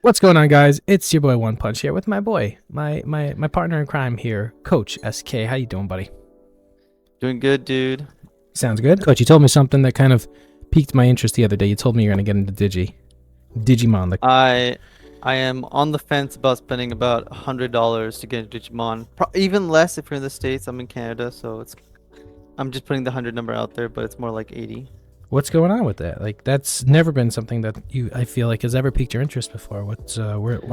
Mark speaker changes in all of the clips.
Speaker 1: What's going on, guys? It's your boy One Punch here with my boy, my partner in crime here, Coach SK. How you doing, buddy?
Speaker 2: Doing good, dude.
Speaker 1: Sounds good, Coach. You told me something that kind of piqued my interest the other day. You told me you're gonna get into Digimon. Like,
Speaker 2: I I am on the fence about spending about $100 to get a Digimon. Even less if you're in the States. I'm in Canada, so I'm just putting the 100 number out there, but it's more like 80.
Speaker 1: what's going on with that? Like, that's never been something that I feel like has ever piqued your interest before. Why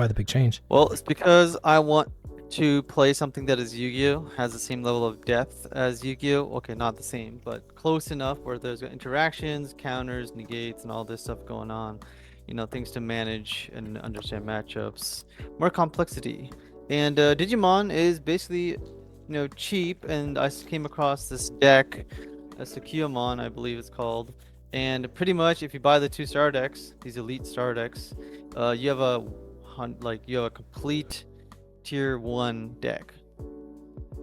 Speaker 1: the big change?
Speaker 2: Well, it's because I want to play something that is Yu-Gi-Oh! Has the same level of depth as Yu-Gi-Oh! Okay, not the same, but close enough where there's interactions, counters, negates, and all this stuff going on. Things to manage and understand matchups, more complexity. And Digimon is basically, cheap, and came across this deck, a Sukiumon, I believe it's called. And pretty much, if you buy the 2 star decks, these elite star decks, you have a complete tier 1 deck.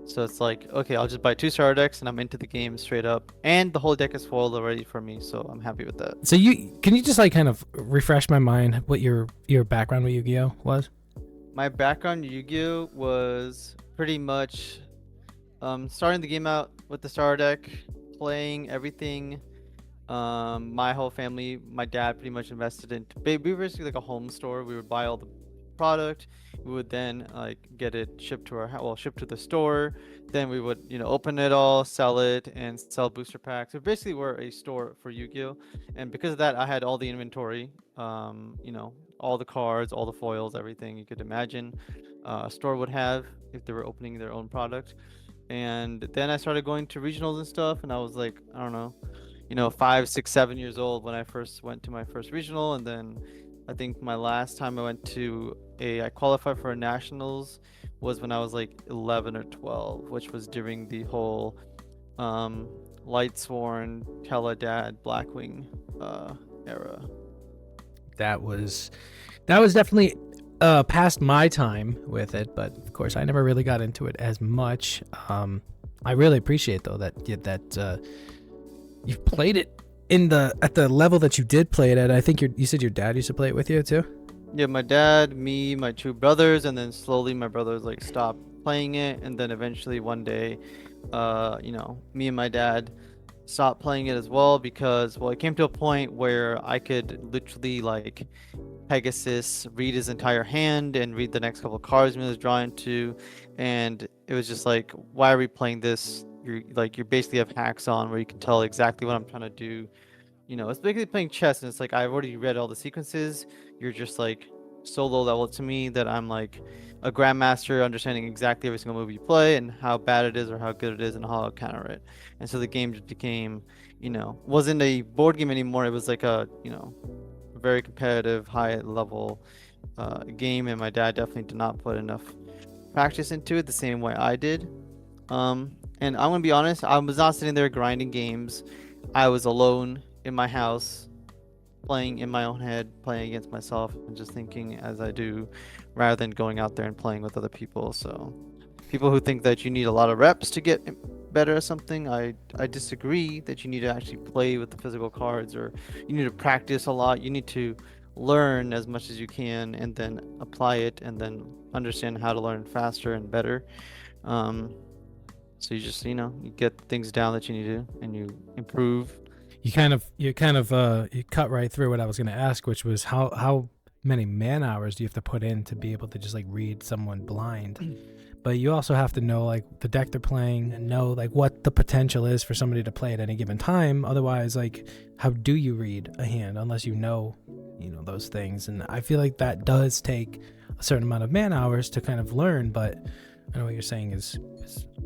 Speaker 2: So it's like, okay, I'll just buy 2 star decks and I'm into the game straight up. And the whole deck is foiled already for me, so I'm happy with that.
Speaker 1: So can you just like kind of refresh my mind what your background with Yu-Gi-Oh was?
Speaker 2: My background in Yu-Gi-Oh! Was pretty much starting the game out with the star deck, playing everything. My whole family, my dad pretty much invested in. We were basically like a home store. We would buy all the product. We would then like get it shipped to shipped to the store. Then we would, open it all, sell it, and sell booster packs. So basically, we're a store for Yu-Gi-Oh! And because of that, I had all the inventory. All the cards, all the foils, everything you could imagine a store would have if they were opening their own product. And then I started going to regionals and stuff, and I was like, I don't know, 5, 6, 7 years old when I first went to my first regional. And then I think my last time I qualified for a nationals was when I was like 11 or 12, which was during the whole Lightsworn, Teledad, Blackwing era.
Speaker 1: That was definitely past my time with it, but of course I never really got into it as much. I really appreciate though that you've played it at the level that you did play it at. I think you said your dad used to play it with you too.
Speaker 2: Yeah, my dad, me, my 2 brothers, and then slowly my brothers like stopped playing it, and then eventually one day, me and my dad stopped playing it as well because, well, it came to a point where I could literally like Pegasus read his entire hand and read the next couple of cards he was drawing to, and it was just like, why are we playing this? You basically have hacks on where you can tell exactly what I'm trying to do. It's basically playing chess, and it's like I've already read all the sequences. You're just like so low level to me that I'm like a grandmaster, understanding exactly every single move you play and how bad it is or how good it is and how I'll counter it. And so the game just became, wasn't a board game anymore. It was like a, very competitive, high level game. And my dad definitely did not put enough practice into it the same way I did. And I'm gonna be honest, I was not sitting there grinding games. I was alone in my house, playing in my own head, playing against myself, and just thinking as I do, rather than going out there and playing with other people. So, people who think that you need a lot of reps to get better at something, I disagree. That you need to actually play with the physical cards, or you need to practice a lot. You need to learn as much as you can, and then apply it, and then understand how to learn faster and better. So you just, you get things down that you need to, and you improve.
Speaker 1: You cut right through what I was going to ask, which was how many man hours do you have to put in to be able to just like read someone blind? But you also have to know like the deck they're playing and know like what the potential is for somebody to play at any given time. Otherwise, like, how do you read a hand unless you know those things? And I feel like that does take a certain amount of man hours to kind of learn. But I know what you're saying is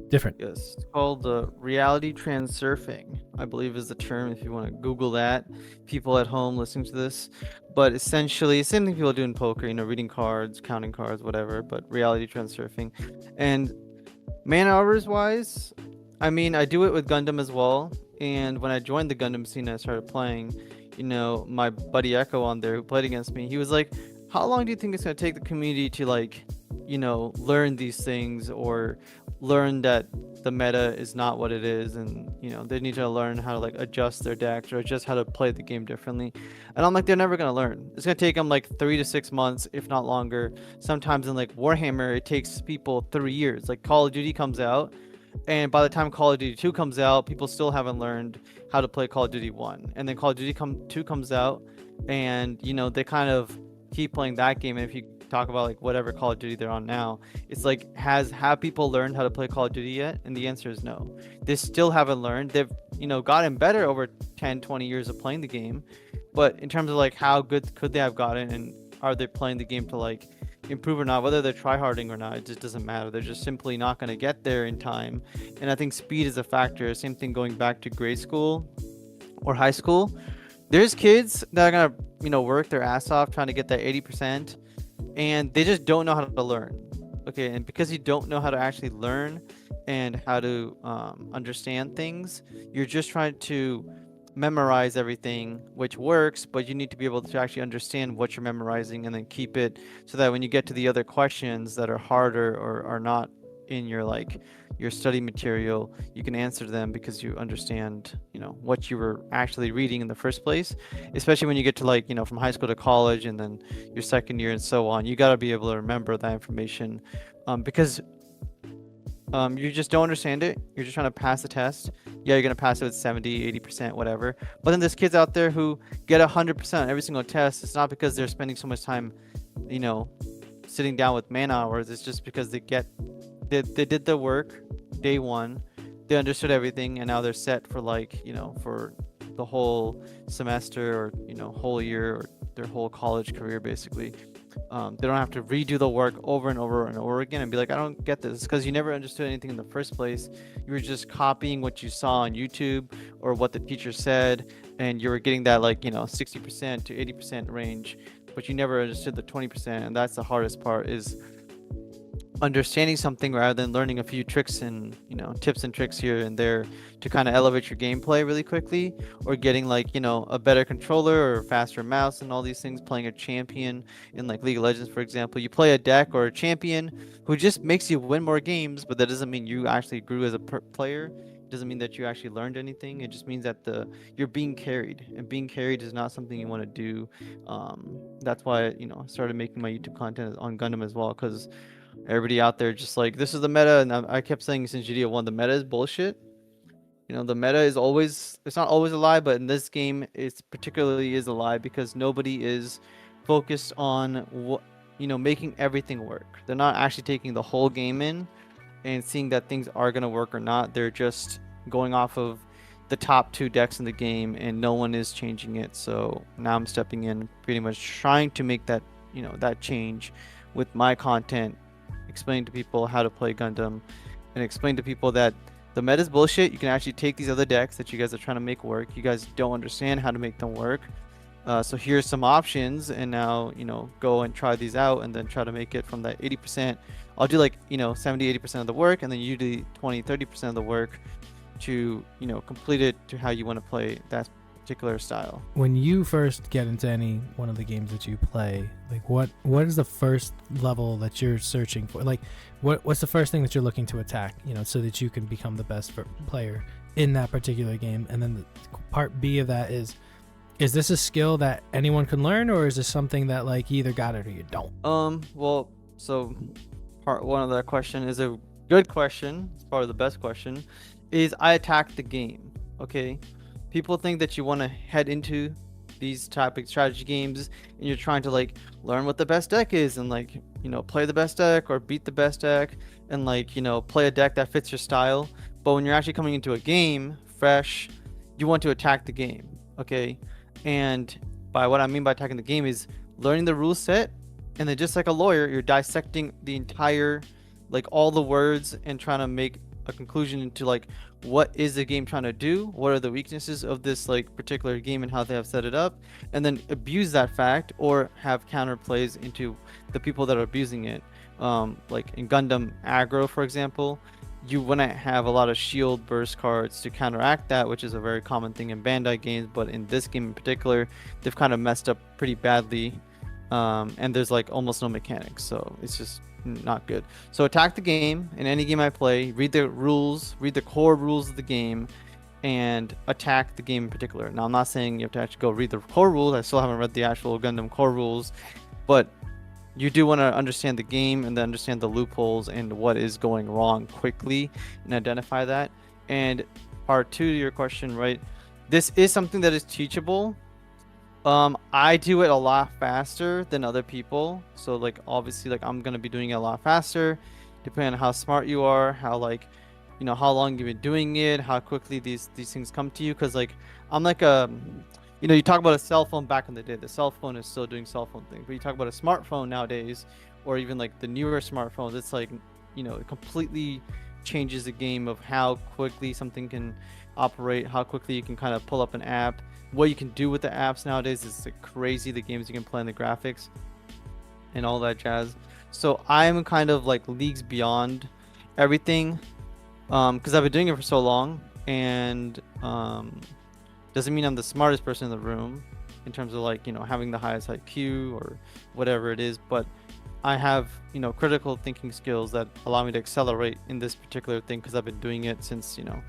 Speaker 1: different.
Speaker 2: Yes, it's called reality transurfing, I believe is the term if you want to Google that. People at home listening to this, but essentially, same thing people do in poker, reading cards, counting cards, whatever. But reality transurfing, and man hours wise, I mean, I do it with Gundam as well. And when I joined the Gundam scene, I started playing. My buddy Echo on there who played against me, he was like, "How long do you think it's gonna take the community to like learn these things, or learn that the meta is not what it is, and they need to learn how to like adjust their decks or adjust how to play the game differently. And I'm like, they're never gonna learn. It's gonna take them like 3 to 6 months, if not longer. Sometimes in like Warhammer, it takes people 3 years. Like Call of Duty comes out, and by the time Call of Duty 2 comes out, people still haven't learned how to play Call of Duty 1. And then Call of Duty 2 comes out, and they kind of keep playing that game. And if you talk about like whatever Call of Duty they're on now, it's like, have people learned how to play Call of Duty yet? And the answer is no. They still haven't learned. They've gotten better over 10-20 years of playing the game, but in terms of like how good could they have gotten, and are they playing the game to like improve or not, whether they're tryharding or not, it just doesn't matter. They're just simply not going to get there in time. And I think speed is a factor. Same thing going back to grade school or high school. There's kids that are going to work their ass off trying to get that 80%, and they just don't know how to learn. Okay, and because you don't know how to actually learn and how to understand things, you're just trying to memorize everything, which works, but you need to be able to actually understand what you're memorizing and then keep it, so that when you get to the other questions that are harder or are not in your study material, you can answer them because you understand what you were actually reading in the first place. Especially when you get to from high school to college and then your second year and so on, you got to be able to remember that information, because you just don't understand it. You're just trying to pass the test. Yeah, you're gonna pass it with 70-80%, whatever. But then there's kids out there who get 100% every single test. It's not because they're spending so much time sitting down with man hours. It's just because they did the work day one, they understood everything, and now they're set for for the whole semester, or whole year, or their whole college career basically. They don't have to redo the work over and over and over again and be like, I don't get this. It's because you never understood anything in the first place. You were just copying what you saw on YouTube or what the teacher said, and you were getting that 60% to 80% range, but you never understood the 20%. And that's the hardest part, is understanding something rather than learning a few tricks and tips and tricks here and there to kind of elevate your gameplay really quickly, or getting a better controller or faster mouse and all these things. Playing a champion in League of Legends, for example, you play a deck or a champion who just makes you win more games, but that doesn't mean you actually grew as a player. It doesn't mean that you actually learned anything. It just means that you're being carried, and being carried is not something you want to do. That's why I started making my YouTube content on Gundam as well, because everybody out there just like, this is the meta, and I kept saying since GDO1, the meta is bullshit. The meta is always, it's not always a lie, but in this game it's particularly is a lie, because nobody is focused on what making everything work. They're not actually taking the whole game in and seeing that things are going to work or not. They're just going off of the top 2 decks in the game, and no one is changing it. So now I'm stepping in, pretty much trying to make that that change with my content, explain to people how to play Gundam, and explain to people that the meta is bullshit. You can actually take these other decks that you guys are trying to make work. You guys don't understand how to make them work. So here's some options, and now go and try these out, and then try to make it from that 80%. I'll do 70-80% of the work, and then you do 20-30% of the work to complete it to how you want to play that particular style.
Speaker 1: When you first get into any one of the games that you play, what is the first level that you're searching for? What's the first thing that you're looking to attack, so that you can become the best player in that particular game? And then the part B of that is this a skill that anyone can learn, or is this something that you either got it or you don't?
Speaker 2: Well, so part one of that question is a good question. It's probably the best question. Is I attack the game. Okay, people think that you want to head into these type of strategy games and you're trying to learn what the best deck is, and play the best deck or beat the best deck, and play a deck that fits your style. But when you're actually coming into a game fresh, you want to attack the game. Okay, and by what I mean by attacking the game is learning the rule set, and then just like a lawyer, you're dissecting the entire all the words and trying to make a conclusion into what is the game trying to do, what are the weaknesses of this particular game and how they have set it up, and then abuse that fact or have counter plays into the people that are abusing it. In Gundam aggro, for example, you want to have a lot of shield burst cards to counteract that, which is a very common thing in Bandai games, but in this game in particular, they've kind of messed up pretty badly and there's like almost no mechanics, so it's just not good. So attack the game in any game I play, read the rules, read the core rules of the game, and attack the game in particular. Now I'm not saying you have to actually go read the core rules. I still haven't read the actual Gundam core rules, but you do want to understand the game and then understand the loopholes and what is going wrong quickly and identify that. And part two to your question, right? This is something that is teachable. I do it a lot faster than other people. So like obviously like I'm gonna be doing it a lot faster, depending on how smart you are, how like, you know, how long you've been doing it, how quickly these things come to you. Cause like I'm like a, you know, you talk about a cell phone back in the day. The cell phone is still doing cell phone things, but you talk about a smartphone nowadays, or even like the newer smartphones, it's like, you know, it completely changes the game of how quickly something can operate, how quickly you can kind of pull up an app. What you can do with the apps nowadays is like crazy. The games you can play and the graphics and all that jazz. So I'm kind of like leagues beyond everything, because I've been doing it for so long, and doesn't mean I'm the smartest person in the room in terms of like, you know, having the highest IQ or whatever it is, but I have, you know, critical thinking skills that allow me to accelerate in this particular thing because I've been doing it since, you know,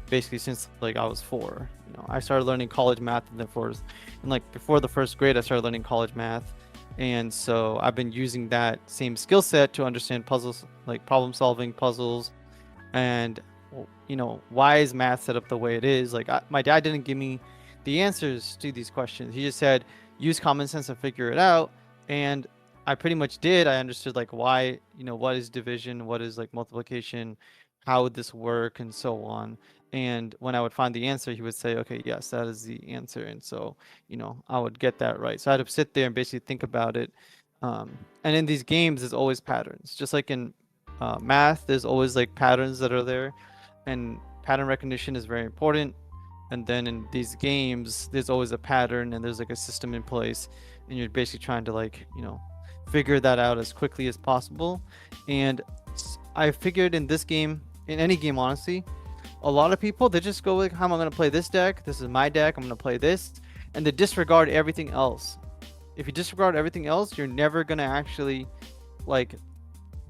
Speaker 2: basically since like I was 4. You know, I started learning college math in the first, and like before the first grade, I started learning college math, and so I've been using that same skill set to understand puzzles, like problem solving puzzles, and you know, why is math set up the way it is. Like my dad didn't give me the answers to these questions. He just said use common sense and figure it out, and I pretty much did. I understood like why, you know, what is division, what is like multiplication, how would this work, and so on. And when I would find the answer, he would say, okay, yes, that is the answer. And so, you know, I would get that right. So I had to sit there and basically think about it. And in these games, there's always patterns. Just like in math, there's always like patterns that are there. And pattern recognition is very important. And then in these games, there's always a pattern and there's like a system in place. And you're basically trying to like, you know, figure that out as quickly as possible. And I figured in this game, in any game, honestly, a lot of people, they just go like, how am I going to play this deck? This is my deck. I'm going to play this. And they disregard everything else. If you disregard everything else, you're never going to actually like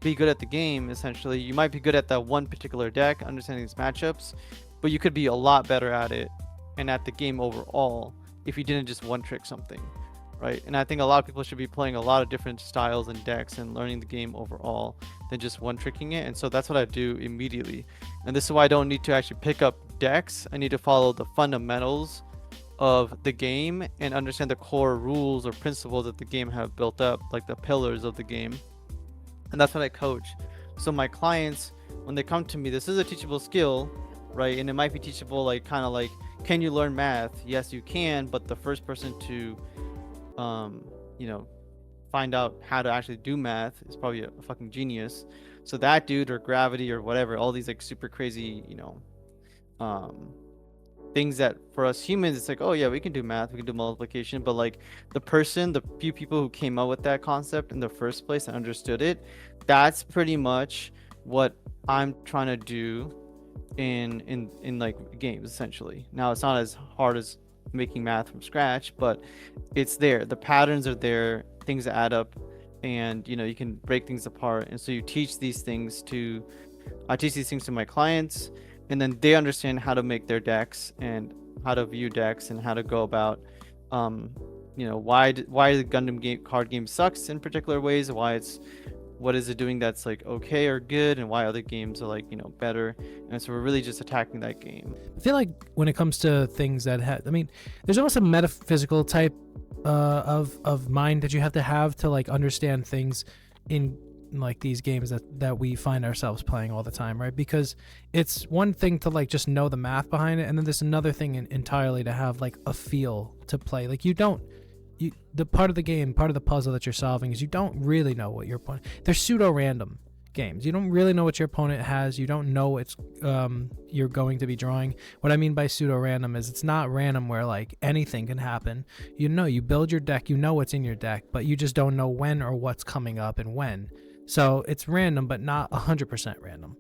Speaker 2: be good at the game. Essentially, you might be good at that one particular deck, understanding these matchups, but you could be a lot better at it and at the game overall if you didn't just one trick something, right? And I think a lot of people should be playing a lot of different styles and decks and learning the game overall than just one tricking it. And so that's what I do immediately. And this is why I don't need to actually pick up decks. I need to follow the fundamentals of the game and understand the core rules or principles that the game have built up, like the pillars of the game. And that's what I coach. So my clients, when they come to me, this is a teachable skill, right? And it might be teachable, like kind of like, can you learn math? Yes, you can. But the first person to, you know, find out how to actually do math is probably a fucking genius. So that dude, or gravity, or whatever, all these like super crazy, you know, things that for us humans, it's like, oh yeah, we can do math, we can do multiplication, but like the few people who came up with that concept in the first place and understood it, that's pretty much what I'm trying to do in like games, essentially. Now it's not as hard as making math from scratch, but it's there. The patterns are there, things add up, and you know, you can break things apart. And so you teach these things to, I teach these things to my clients, and then they understand how to make their decks and how to view decks and how to go about, you know, why the Gundam card game sucks in particular ways, what is it doing that's like okay or good, and why other games are like, you know, better. And so we're really just attacking that game.
Speaker 1: I feel like when it comes to things that I mean, there's almost a metaphysical type of mind that you have to like understand things in like these games that we find ourselves playing all the time, right? Because it's one thing to like just know the math behind it, and then there's another thing entirely to have like a feel to play. Like the part of the game, part of the puzzle that you're solving is you don't really know what your opponent. They're pseudo random games. You don't really know what your opponent has. You don't know it's you're going to be drawing. What I mean by pseudo random is it's not random where like anything can happen. You know, you build your deck, you know what's in your deck, but you just don't know when or what's coming up and when. So it's random, but not 100% random,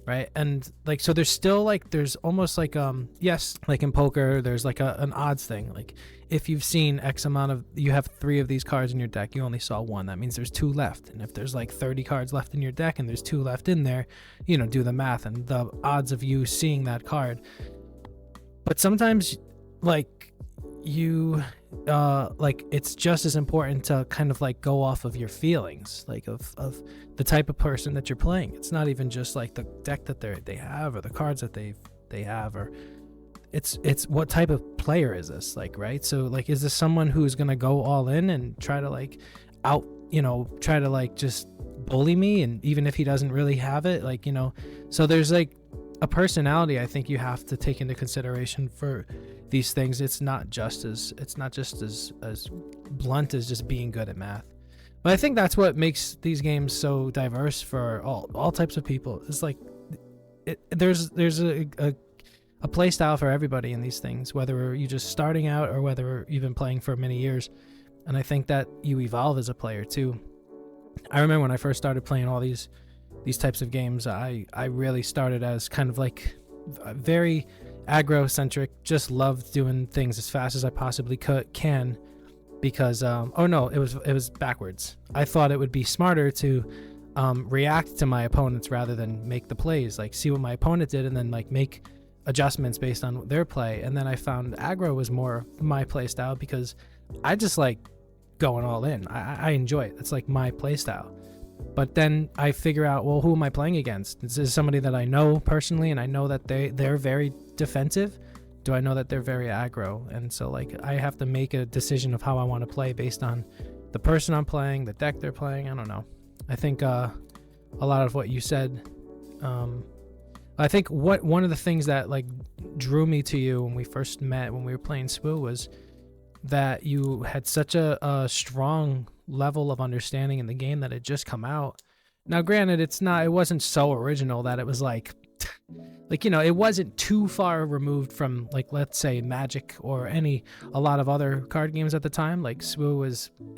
Speaker 1: right? And like, so there's still like, there's almost like yes, like in poker, there's like an odds thing. Like if you've seen X amount of, you have 3 of these cards in your deck, you only saw 1. That means there's 2 left. And if there's like 30 cards left in your deck and there's 2 left in there, you know, do the math and the odds of you seeing that card. But sometimes, like, you like, it's just as important to kind of like go off of your feelings, like of the type of person that you're playing. It's not even just like the deck that they have or the cards that they have, or it's what type of player is this, like, right? So like, is this someone who's gonna go all in and try to like try to like just bully me, and even if he doesn't really have it, like, you know. So there's like a personality I think you have to take into consideration for these things. It's not just as blunt as just being good at math. But I think that's what makes these games so diverse for all types of people. It's like there's a play style for everybody in these things, whether you're just starting out or whether you've been playing for many years. And I think that you evolve as a player too. I remember when I first started playing all these types of games, I really started as kind of like very aggro-centric, just loved doing things as fast as I possibly can, because it was backwards. I thought it would be smarter to react to my opponents rather than make the plays, like see what my opponent did and then like make adjustments based on their play. And then I found aggro was more my play style, because I just like going all in. I enjoy it. It's like my play style. But then I figure out, well, who am I playing against? This is somebody that I know personally, and I know that they're very defensive. Do I know that they're very aggro? And so like I have to make a decision of how I want to play based on the person I'm playing, the deck they're playing. I don't know. I think a lot of what you said, I think one of the things that like drew me to you when we first met, when we were playing SWU, was that you had such a strong level of understanding in the game that had just come out. Now granted, it wasn't so original that it was like you know, it wasn't too far removed from like, let's say, Magic or a lot of other card games at the time. Like SWU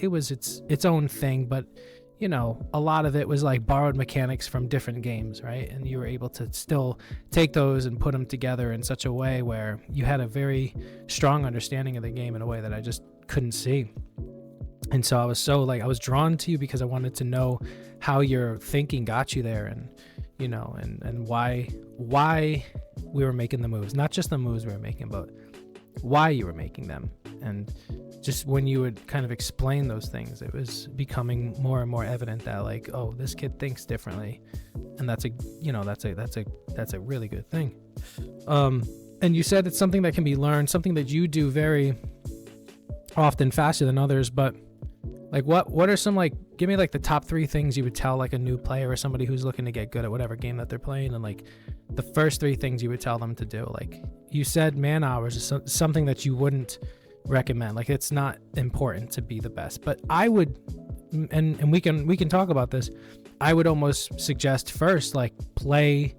Speaker 1: was its own thing, but you know, a lot of it was like borrowed mechanics from different games, right? And you were able to still take those and put them together in such a way where you had a very strong understanding of the game in a way that I just couldn't see. And so I was drawn to you because I wanted to know how your thinking got you there, and you know, and why we were making the moves, not just the moves we were making, but why you were making them. And just when you would kind of explain those things, it was becoming more and more evident that like, oh, this kid thinks differently, and that's a really good thing. And you said it's something that can be learned, something that you do very often faster than others. But like, what are some, like, give me like the top 3 things you would tell like a new player or somebody who's looking to get good at whatever game that they're playing, and like the first 3 things you would tell them to do. Like you said, man hours is something that you wouldn't recommend. Like it's not important to be the best, but I would, and we can talk about this. I would almost suggest first, like play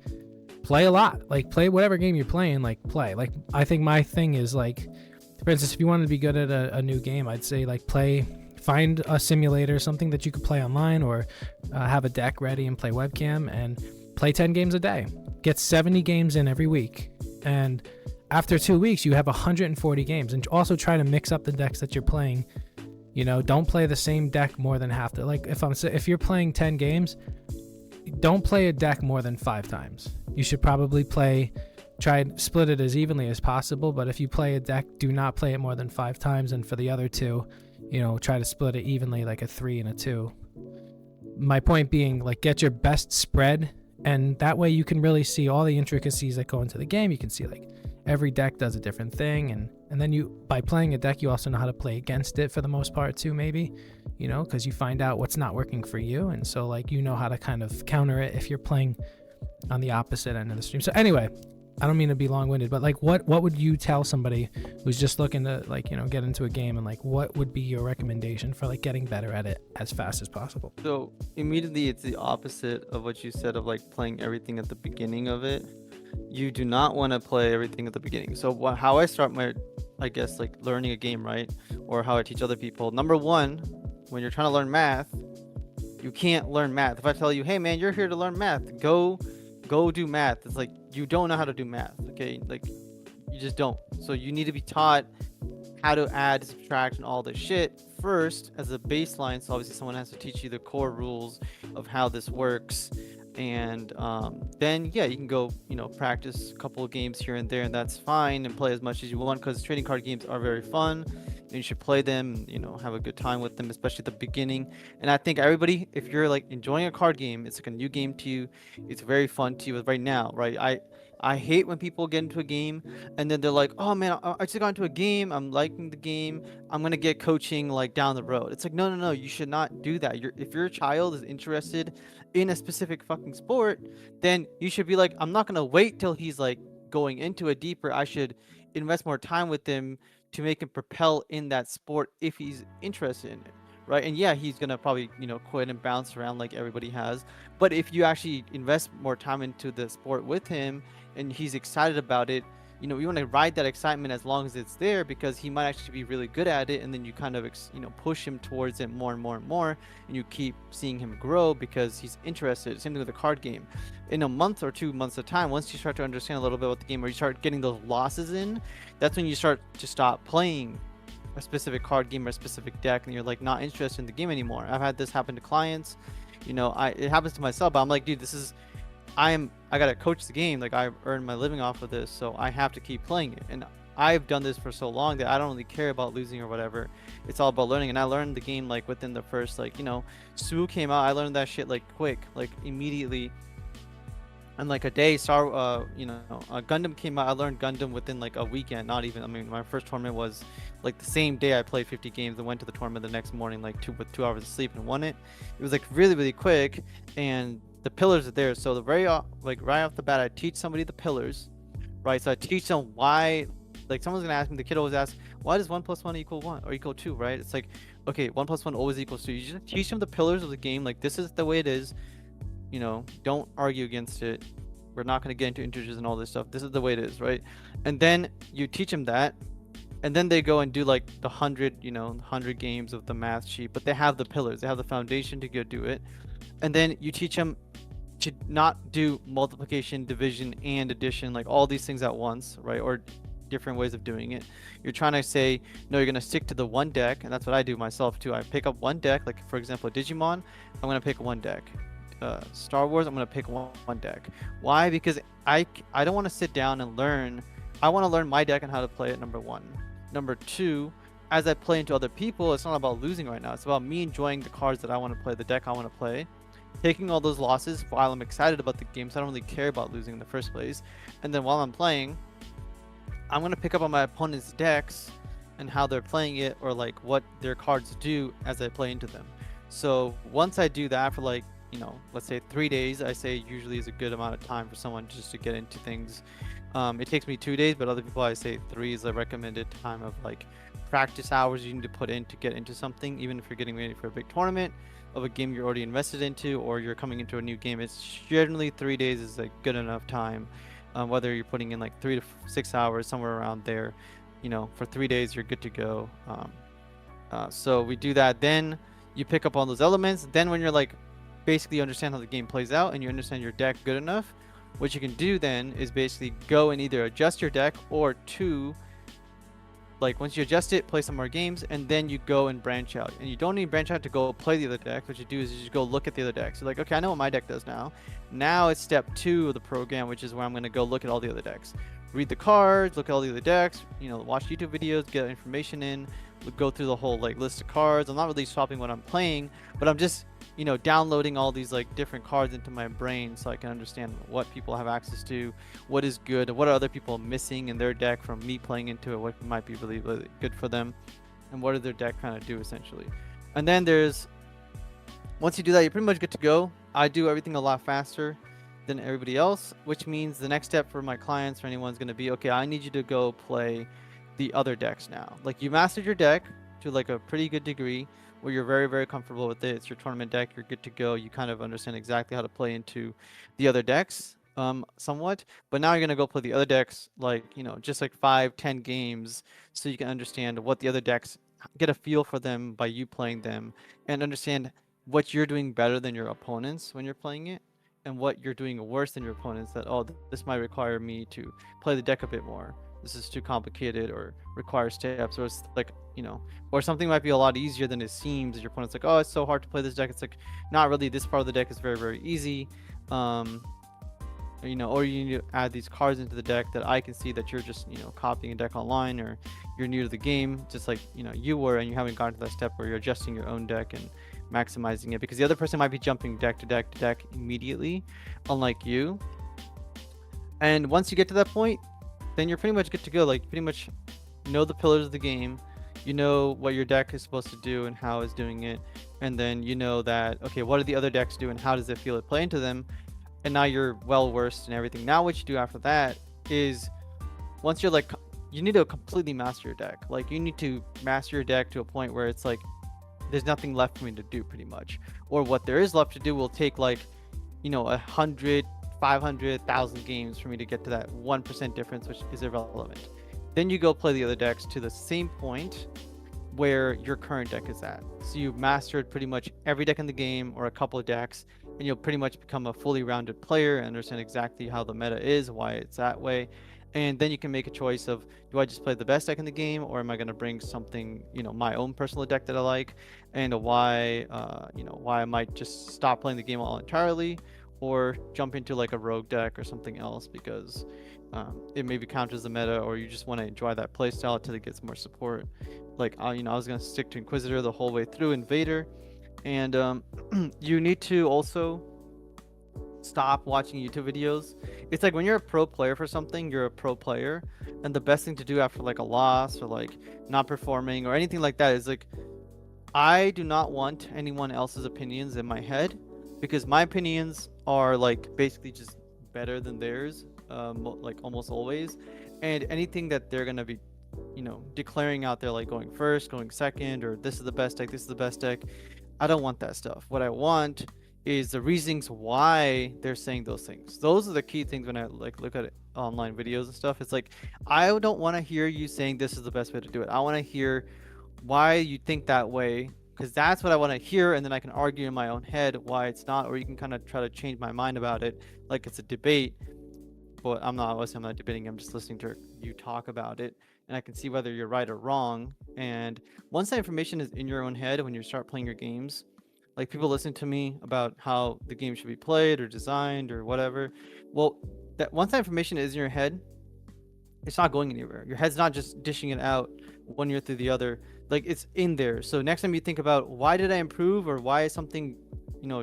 Speaker 1: a lot, like play whatever game you're playing, like play. Like I think my thing is like, for instance, if you wanted to be good at a new game, I'd say like find a simulator, something that you could play online, or have a deck ready and play webcam and play 10 games a day. Get 70 games in every week, and after 2 weeks you have 140 games. And also try to mix up the decks that you're playing. You know, don't play the same deck more than half the, like if you're playing 10 games, don't play a deck more than 5 times. You should probably try and split it as evenly as possible, but if you play a deck, do not play it more than 5 times. And for the other 2, you know, try to split it evenly, like a 3 and a 2. My point being, like, get your best spread, and that way you can really see all the intricacies that go into the game. You can see like every deck does a different thing, and then you, by playing a deck, you also know how to play against it for the most part too, maybe, you know, because you find out what's not working for you, and so like you know how to kind of counter it if you're playing on the opposite end of the stream. So anyway, I don't mean to be long-winded, but like what would you tell somebody who's just looking to, like, you know, get into a game, and like what would be your recommendation for like getting better at it as fast as possible?
Speaker 2: So immediately it's the opposite of what you said of like playing everything at the beginning of it. You do not want to play everything at the beginning. So how I start my, I guess, like learning a game, right? Or how I teach other people. Number 1, when you're trying to learn math, you can't learn math. If I tell you, hey man, you're here to learn math, go do math, it's like you don't know how to do math, okay? Like you just don't. So you need to be taught how to add, subtract, and all this shit first as a baseline. So obviously someone has to teach you the core rules of how this works, and then yeah, you can go, practice a couple of games here and there, and that's fine, and play as much as you want, because trading card games are very fun, and you should play them, have a good time with them, especially at the beginning. And I think everybody, if you're like enjoying a card game, it's like a new game to you, it's very fun to you right now, right? I hate when people get into a game and then they're like, oh man, I just got into a game, I'm liking the game, I'm gonna get coaching like down the road. It's like, no, no, no, you should not do that. If your child is interested in a specific fucking sport, then you should be like, I'm not gonna wait till he's like going into it deeper. I should invest more time with him to make him propel in that sport if he's interested in it. Right. And yeah, he's gonna probably, quit and bounce around like everybody has. But if you actually invest more time into the sport with him and he's excited about it, you want to ride that excitement as long as it's there, because he might actually be really good at it, and then you kind of push him towards it more and more and more, and you keep seeing him grow because he's interested. Same thing with a card game. In a month or 2 months of time, once you start to understand a little bit about the game, or you start getting those losses in, that's when you start to stop playing a specific card game or a specific deck, and you're like not interested in the game anymore. I've had this happen to clients. It happens to myself, but I'm like, dude, I gotta coach the game. Like, I've earned my living off of this, so I have to keep playing it. And I've done this for so long that I don't really care about losing or whatever. It's all about learning. And I learned the game like within the first, like, Sue came out, I learned that shit like quick, like immediately. And like a day, Gundam came out. I learned Gundam within like a weekend. Not even. I mean, my first tournament was like the same day I played 50 games and went to the tournament the next morning, like with 2 hours of sleep, and won it. It was like really, really quick, and the pillars are there. So like right off the bat, I teach somebody the pillars, right? So I teach them why. Like, someone's gonna ask me. The kid always asks, why does 1 + 1 = 1 or equal 2, right? It's like, okay, 1 + 1 always equals 2. You just teach them the pillars of the game. Like, this is the way it is. Don't argue against it. We're not going to get into integers and all this stuff. This is the way it is, right? And then you teach them that, and then they go and do like the 100 games of the math sheet, but they have the pillars, they have the foundation to go do it. And then you teach them to not do multiplication, division, and addition, like all these things at once, right? Or different ways of doing it. You're trying to say, no, you're going to stick to the one deck, and that's what I do myself too. I pick up one deck, like for example, Digimon, I'm going to pick one deck. Star Wars, I'm gonna pick one deck. Why? Because I don't want to sit down and learn. I want to learn my deck and how to play it. Number one. Number two, as I play into other people, it's not about losing right now. It's about me enjoying the cards that I want to play, the deck I want to play, taking all those losses while I'm excited about the game, so I don't really care about losing in the first place. And then while I'm playing, I'm gonna pick up on my opponent's decks and how they're playing it, or like what their cards do as I play into them. So once I do that for like, let's say 3 days, I say usually is a good amount of time for someone just to get into things. It takes me 2 days, but other people, I say 3 is the recommended time of like practice hours you need to put in to get into something. Even if you're getting ready for a big tournament of a game you're already invested into, or you're coming into a new game, it's generally 3 days is a good enough time. Whether you're putting in like 3 to 6 hours, somewhere around there, for 3 days you're good to go. So we do that. Then you pick up on those elements. Then when you're like basically understand how the game plays out and you understand your deck good enough, what you can do then is basically go and either adjust your deck, or two, like once you adjust it, play some more games, and then you go and branch out. And you don't need to branch out to go play the other deck. What you do is you just go look at the other decks. You're like, okay, I know what my deck does now. Now it's step 2 of the program, which is where I'm going to go look at all the other decks. Read the cards, look at all the other decks, watch YouTube videos, get information in, go through the whole like list of cards. I'm not really swapping what I'm playing, but I'm just downloading all these like different cards into my brain so I can understand what people have access to, what is good, what are other people missing in their deck from me playing into it, what might be really, really good for them, and what does their deck kind of do essentially. And then once you do that, you're pretty much good to go. I do everything a lot faster than everybody else, which means the next step for my clients or anyone's going to be, okay, I need you to go play the other decks now. Like, you mastered your deck to like a pretty good degree where you're very, very comfortable with it. It's your tournament deck. You're good to go. You kind of understand exactly how to play into the other decks somewhat. But now you're going to go play the other decks, like, just like 5-10 games, so you can understand what the other decks, get a feel for them by you playing them, and understand what you're doing better than your opponents when you're playing it, and what you're doing worse than your opponents, that, oh, this might require me to play the deck a bit more. this is too complicated or requires steps, or it's like, or something might be a lot easier than it seems. Your opponent's like, oh, it's so hard to play this deck. It's like, not really. This part of the deck is very, very easy. Um, or you need to add these cards into the deck that I can see that you're just, copying a deck online, or you're new to the game, just like, you were, and you haven't gotten to that step where you're adjusting your own deck and maximizing it, because the other person might be jumping deck to deck to deck immediately, unlike you. And once you get to that point, then you're pretty much good to go. Like, pretty much know the pillars of the game, you know what your deck is supposed to do and how it's doing it, and then you know that, okay, what do the other decks do and how does it feel to play into them, and now you're well versed in everything. Now what you do after that is, once you're like, you need to completely master your deck. Like, you need to master your deck to a point where it's like, there's nothing left for me to do, pretty much, or what there is left to do will take like, 100, 500, 1,000 games for me to get to that 1% difference, which is irrelevant. Then you go play the other decks to the same point where your current deck is at. So you've mastered pretty much every deck in the game, or a couple of decks, and you'll pretty much become a fully rounded player and understand exactly how the meta is, why it's that way. And then you can make a choice of, do I just play the best deck in the game, or am I going to bring something, my own personal deck that I like, and why I might just stop playing the game all entirely, or jump into like a rogue deck or something else, because it maybe counters the meta, or you just want to enjoy that playstyle until it gets more support. Like, I was going to stick to Inquisitor the whole way through, Invader. And you need to also stop watching YouTube videos. It's like, when you're a pro player for something, you're a pro player, and the best thing to do after like a loss, or like not performing or anything like that, is like, I do not want anyone else's opinions in my head, because my opinions are like basically just better than theirs, like almost always. And anything that they're gonna be, declaring out there, like going first, going second, or this is the best deck, this is the best deck, I don't want that stuff. What I want is the reasons why they're saying those things. Those are the key things when I like look at it, online videos and stuff. It's like, I don't want to hear you saying this is the best way to do it. I want to hear why you think that way, because that's what I want to hear, and then I can argue in my own head why it's not, or you can kind of try to change my mind about it, like it's a debate. But I'm not debating. I'm just listening to you talk about it, and I can see whether you're right or wrong. And once that information is in your own head, when you start playing your games, like, people listen to me about how the game should be played or designed or whatever. Well, that once that information is in your head, it's not going anywhere. Your head's not just dishing it out one year through the other. Like, it's in there. So next time you think about, why did I improve, or why is something,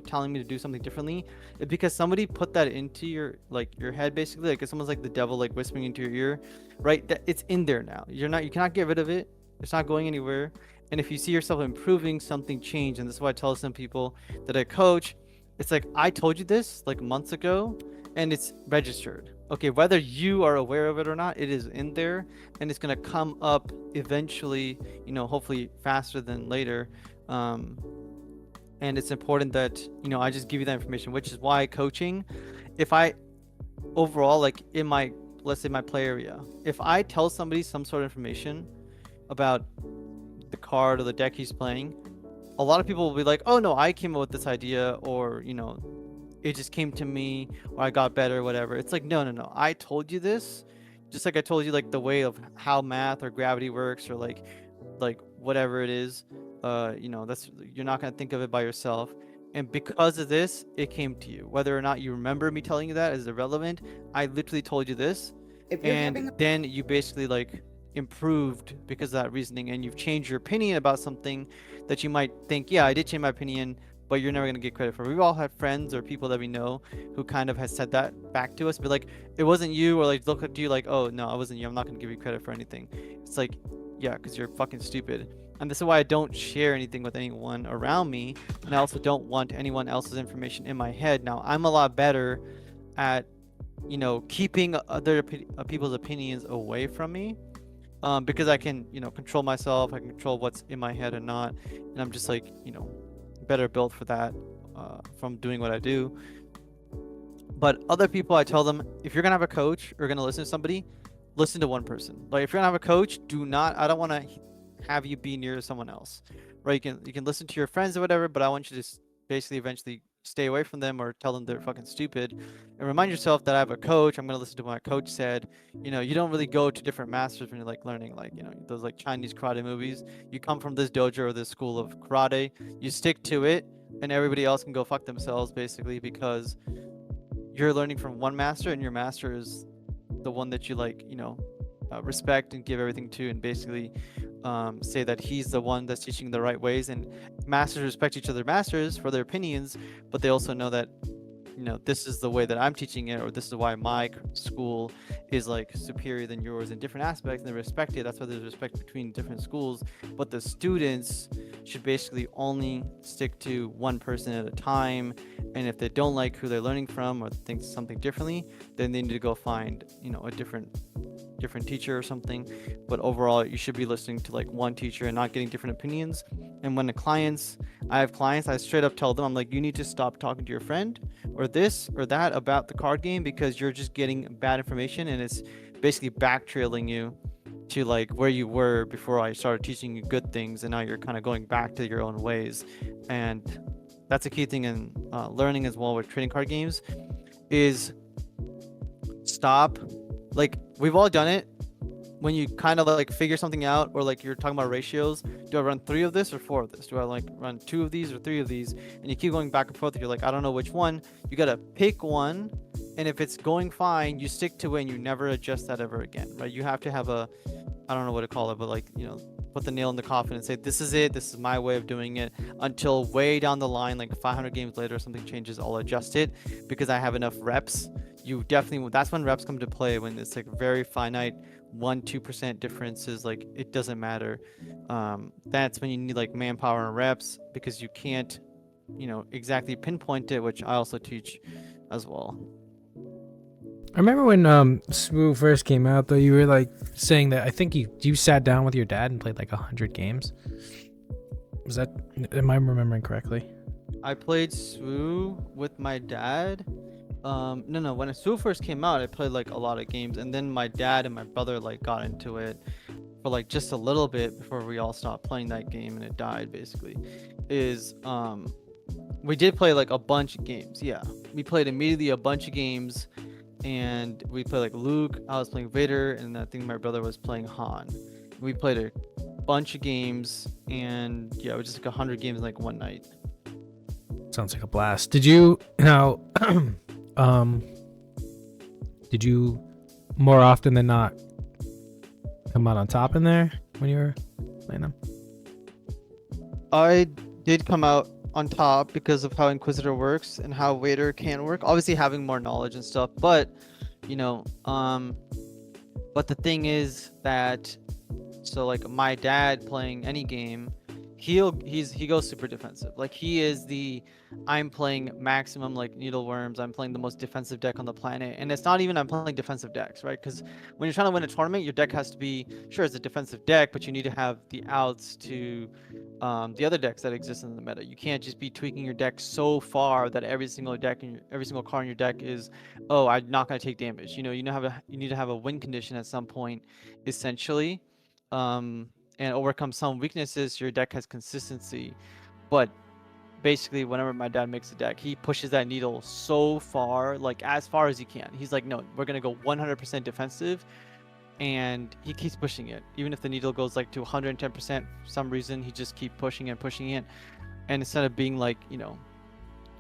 Speaker 2: telling me to do something differently, it's because somebody put that into your head, basically. Like, if someone's like the devil, like whispering into your ear, right? That it's in there now. You cannot get rid of it. It's not going anywhere. And if you see yourself improving, something changed. And this is why I tell some people that I coach, it's like, I told you this like months ago, and it's registered. Okay, whether you are aware of it or not, it is in there, and it's going to come up eventually, hopefully faster than later. And it's important that, I just give you that information, which is why coaching, if I overall, like, in my, let's say, my play area, if I tell somebody some sort of information about the card or the deck he's playing, a lot of people will be like, oh no, I came up with this idea, or it just came to me, or I got better, whatever. It's like, no, I told you this, just like I told you, like, the way of how math or gravity works, or like whatever it is. That's, you're not going to think of it by yourself, and because of this, it came to you. Whether or not you remember me telling you that is irrelevant. I literally told you this, and then you basically like improved because of that reasoning, and you've changed your opinion about something that you might think, yeah, I did change my opinion, but you're never going to get credit for. We've all had friends or people that we know who kind of has said that back to us, but like, it wasn't you, or like look at you like, oh no, it wasn't you, I'm not going to give you credit for anything. It's like, yeah, because you're fucking stupid. And this is why I don't share anything with anyone around me, and I also don't want anyone else's information in my head. Now, I'm a lot better at keeping other people's opinions away from me, because I can control myself, I can control what's in my head and not, and I'm just like better built for that, from doing what I do. But other people, I tell them, if you're gonna have a coach or gonna listen to somebody, listen to one person. Like, if you're gonna have a coach, I don't want to have you be near someone else, right? You can listen to your friends or whatever, but I want you to basically eventually stay away from them or tell them they're fucking stupid, and remind yourself that I have a coach. I'm gonna listen to what my coach said. You don't really go to different masters when you're like learning, like those like Chinese karate movies. You come from this dojo or this school of karate, you stick to it, and everybody else can go fuck themselves basically, because you're learning from one master, and your master is the one that you like, respect and give everything to, and basically say that he's the one that's teaching the right ways. And masters respect each other masters for their opinions, but they also know that this is the way that I'm teaching it, or this is why my school is like superior than yours in different aspects, and they respect it. That's why there's respect between different schools. But the students should basically only stick to one person at a time, and if they don't like who they're learning from or think something differently, then they need to go find a different teacher or something. But overall, you should be listening to like one teacher and not getting different opinions. And when I have clients, I straight up tell them, I'm like, you need to stop talking to your friend or this or that about the card game, because you're just getting bad information, and it's basically backtrailing you to like where you were before I started teaching you good things, and now you're kind of going back to your own ways. And that's a key thing in learning as well with trading card games, is stop. Like, we've all done it when you kind of like figure something out, or like you're talking about ratios. Do I run 3 of this or 4 of this? Do I like run 2 of these or 3 of these? And you keep going back and forth. You're like, I don't know which one. You got to pick one. And if it's going fine, you stick to it and you never adjust that ever again, right? You have to have I don't know what to call it, but like, put the nail in the coffin and say, this is it. This is my way of doing it, until way down the line, like 500 games later, something changes, I'll adjust it because I have enough reps. That's when reps come to play, when it's like very finite 1-2% differences. Like, it doesn't matter. That's when you need like manpower and reps, because you can't exactly pinpoint it, which I also teach as well.
Speaker 1: I remember when Smooth first came out, though, you were like saying that I think you sat down with your dad and played like 100 games. Am I remembering correctly?
Speaker 2: I played SWU with my dad. No. When SWU first came out, I played like a lot of games, and then my dad and my brother like got into it for like just a little bit before we all stopped playing that game and it died. Basically, we did play like a bunch of games. Yeah, we played immediately a bunch of games, and we played like Luke. I was playing Vader, and I think my brother was playing Han. We played a bunch of games, and yeah, it was just like 100 games in like one night.
Speaker 1: Sounds like a blast. Did you did you more often than not come out on top in there when you were playing them?
Speaker 2: I did come out on top because of how Inquisitor works and how Vader can work. Obviously having more knowledge and stuff, but but the thing is that, so like my dad playing any game, he goes super defensive. Like, he is I'm playing maximum like needleworms. I'm playing the most defensive deck on the planet, and it's not even I'm playing defensive decks, right? Because when you're trying to win a tournament, your deck has to be, sure, it's a defensive deck, but you need to have the outs to the other decks that exist in the meta. You can't just be tweaking your deck so far that every single card in your deck is, oh, I'm not going to take damage. You need to have a win condition at some point, essentially, and overcome some weaknesses. Your deck has consistency, but basically whenever my dad makes a deck, he pushes that needle so far, like as far as he can. He's like, no, we're gonna go 100% defensive, and he keeps pushing it. Even if the needle goes like to 110%, for some reason he just keep pushing it. And instead of being like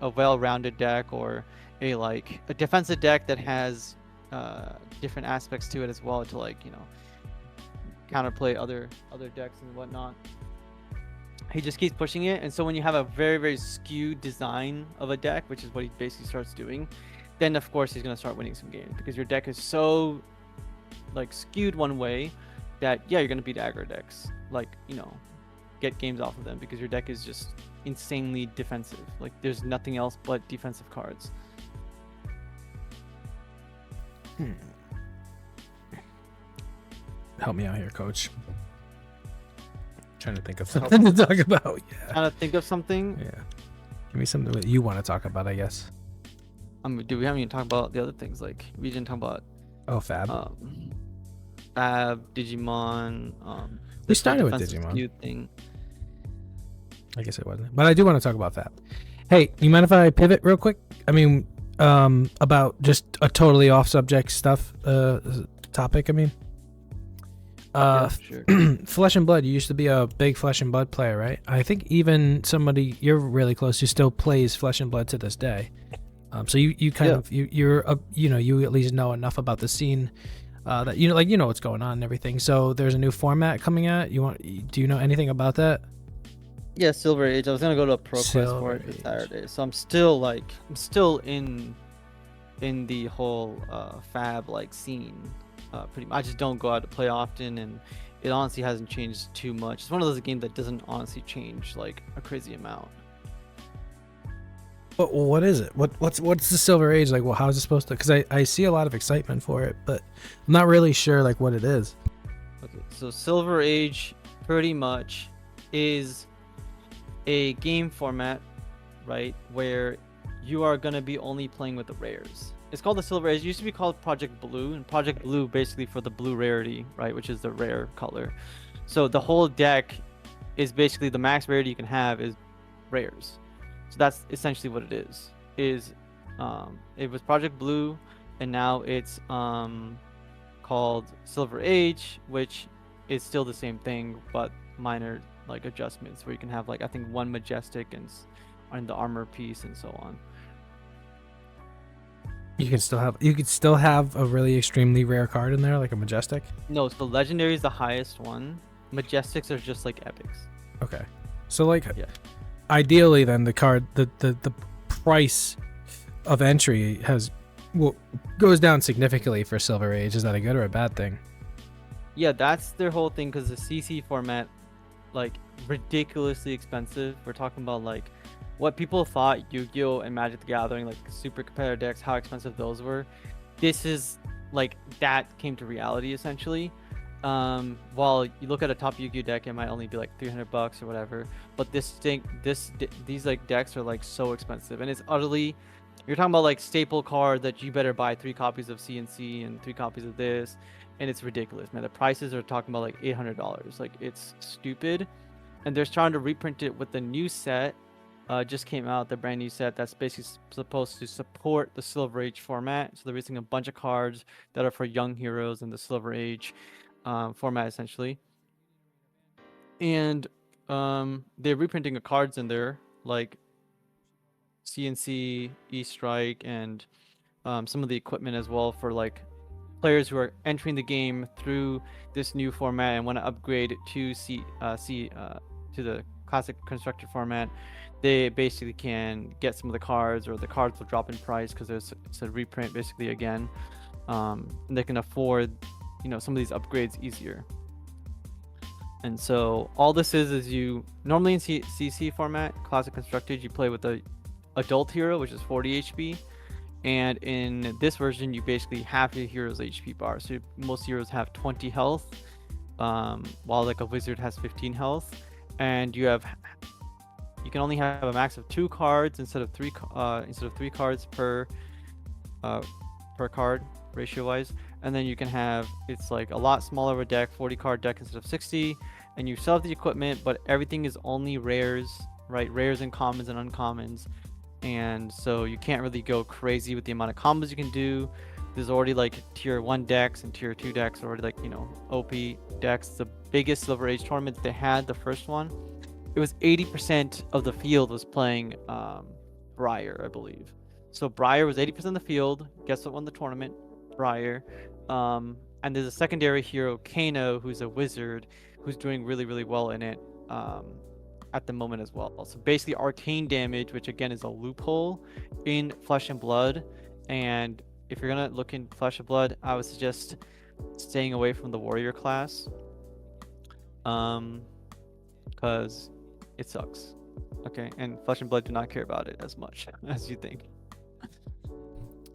Speaker 2: a well-rounded deck, or a defensive deck that has different aspects to it as well, to like counterplay other decks and whatnot, he just keeps pushing it. And so when you have a very, very skewed design of a deck, which is what he basically starts doing, then of course he's going to start winning some games, because your deck is so like skewed one way that, yeah, you're going to beat aggro decks, like get games off of them, because your deck is just insanely defensive. Like, there's nothing else but defensive cards.
Speaker 1: Help me out here, coach. Trying to think of something to talk about. Yeah.
Speaker 2: Trying to think of something.
Speaker 1: Yeah. Give me something that you want to talk about, I guess.
Speaker 2: Do we haven't even talked about the other things? Like, we didn't talk about
Speaker 1: Fab.
Speaker 2: Fab, Digimon.
Speaker 1: We started with Digimon.
Speaker 2: Thing.
Speaker 1: I guess it wasn't, but I do want to talk about Fab. Hey, you mind if I pivot real quick? I mean, about just a totally off subject stuff, topic. I mean,
Speaker 2: Yeah,
Speaker 1: uh,
Speaker 2: sure.
Speaker 1: Flesh and Blood. You used to be a big Flesh and Blood player, right? I think even somebody you're really close who still plays Flesh and Blood to this day. So you kind
Speaker 2: Yeah.
Speaker 1: of you at least know enough about the scene that you know what's going on and everything. So there's a new format coming out. Do you know anything about that?
Speaker 2: Yeah, Silver Age. I was gonna go to a pro quest for
Speaker 1: Silver
Speaker 2: it this
Speaker 1: Age.
Speaker 2: Saturday, so I'm still in the whole fab like scene. Pretty much. I just don't go out to play often, and it honestly hasn't changed too much. It's one of those games that doesn't honestly change like a crazy amount.
Speaker 1: What is it? What's the Silver Age like? Well, how is it supposed to? Because I see a lot of excitement for it, but I'm not really sure like what it is.
Speaker 2: Okay, so Silver Age pretty much is a game format, right, where you are gonna be only playing with the rares. It's called the Silver Age. It used to be called Project Blue, and Project Blue basically for the blue rarity, right, which is the rare color. So the whole deck is basically the max rarity you can have is rares. So that's essentially what it is. It was Project Blue, and now it's called Silver Age, which is still the same thing, but minor like adjustments where you can have like I think one majestic and on the armor piece and so on.
Speaker 1: You could still have a really extremely rare card in there, like a majestic.
Speaker 2: No, so legendary is the highest one. Majestics are just like epics.
Speaker 1: Okay, so like
Speaker 2: Yeah.
Speaker 1: ideally, then the price of entry goes down significantly for Silver Age. Is that a good or a bad thing?
Speaker 2: Yeah, that's their whole thing because the CC format, like ridiculously expensive. We're talking about like what people thought Yu-Gi-Oh and Magic the Gathering, like super competitive decks, how expensive those were. This is like that came to reality essentially. While you look at a top Yu-Gi-Oh deck, it might only be like $300 or whatever. But these like decks are like so expensive, and it's utterly. You're talking about like staple card that you better buy 3 copies of CNC and 3 copies of this, and it's ridiculous, man. The prices are talking about like $800. Like it's stupid, and they're trying to reprint it with the new set. Just came out the brand new set that's basically supposed to support the Silver Age format. So they're releasing a bunch of cards that are for young heroes in the Silver Age format essentially, and they're reprinting the cards in there like CNC, E Strike, and some of the equipment as well for like players who are entering the game through this new format and want to upgrade to to the classic constructed format. They basically can get some of the cards, or the cards will drop in price because it's a reprint basically again. And they can afford, some of these upgrades easier. And so all this is you normally in CC format, classic constructed, you play with the adult hero, which is 40 HP. And in this version, you basically half your hero's HP bar. So most heroes have 20 health, while like a wizard has 15 health. And you can only have a max of 2 cards instead of three cards uh, per card ratio wise. And then you can have, it's like a lot smaller of a deck, 40 card deck instead of 60. And you still have the equipment, but everything is only rares, right? Rares and commons and uncommons. And so you can't really go crazy with the amount of combos you can do. There's already like tier 1 decks and tier 2 decks already, like, OP decks. The biggest Silver Age tournament they had, the first one, it was 80% of the field was playing Briar, I believe. So Briar was 80% of the field. Guess what won the tournament? Briar. And there's a secondary hero, Kano, who's a wizard, who's doing really, really well in it at the moment as well. So basically arcane damage, which again is a loophole in Flesh and Blood. And if you're going to look in Flesh and Blood, I would suggest staying away from the warrior class. Because it sucks. Okay, and Flesh and Blood do not care about it as much as you think.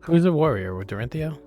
Speaker 1: Who's a warrior with Dorinthia?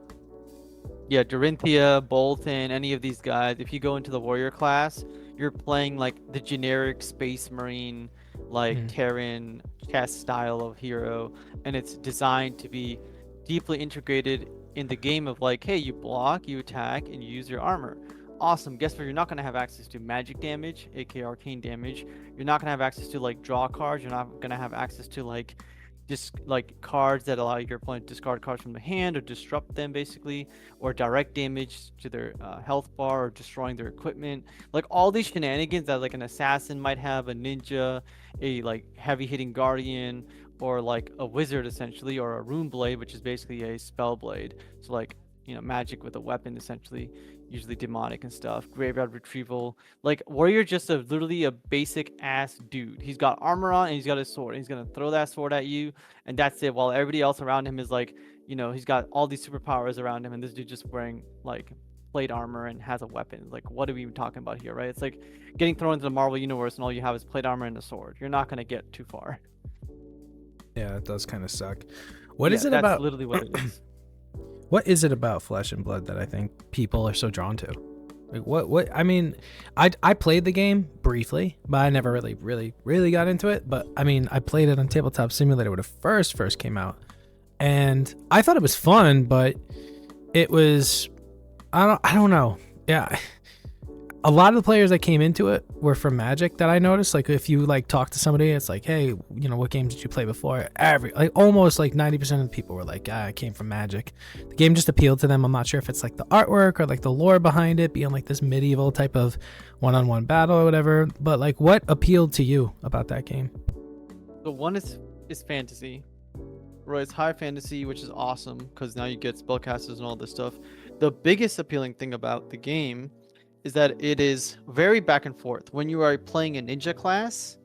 Speaker 2: Yeah, Dorinthia, Bolton, any of these guys, if you go into the warrior class, you're playing like the generic Space Marine, like Terran chess style of hero, and it's designed to be deeply integrated in the game of like, hey, you block, you attack, and you use your armor. awesome. Guess what? You're not gonna have access to magic damage, aka arcane damage. You're not gonna have access to like draw cards. You're not gonna have access to like just like cards that allow your opponent to discard cards from the hand or disrupt them basically, or direct damage to their health bar or destroying their equipment. Like all these shenanigans that like an assassin might have, a ninja, a like heavy hitting guardian, or like a wizard essentially, or a rune blade, which is basically a spell blade. So like magic with a weapon essentially, usually demonic and stuff. Graveyard retrieval. Like warrior just literally a basic ass dude. He's got armor on and he's got his sword. And he's gonna throw that sword at you, and that's it. While everybody else around him is like, he's got all these superpowers around him, and this dude just wearing like plate armor and has a weapon. Like, what are we even talking about here, right? It's like getting thrown into the Marvel universe and all you have is plate armor and a sword. You're not gonna get too far.
Speaker 1: Yeah, it does kind of suck. What
Speaker 2: Yeah,
Speaker 1: is it
Speaker 2: that's
Speaker 1: about?
Speaker 2: literally what it is.
Speaker 1: What is it about Flesh and Blood that I think people are so drawn to? Like what I mean, I played the game briefly, but I never really got into it. But I mean, I played it on Tabletop Simulator when it first came out, and I thought it was fun, but it was I don't know. Yeah. A lot of the players that came into it were from Magic that I noticed. Like if you like talk to somebody, it's like, hey, what games did you play before? Almost like 90% of the people were like, I came from Magic. The game just appealed to them. I'm not sure if it's like the artwork or like the lore behind it being like this medieval type of one-on-one battle or whatever. But like, what appealed to you about that game?
Speaker 2: The one is fantasy. Right, it's high fantasy, which is awesome because now you get spellcasters and all this stuff. The biggest appealing thing about the game is that it is very back and forth. When you are playing a ninja class,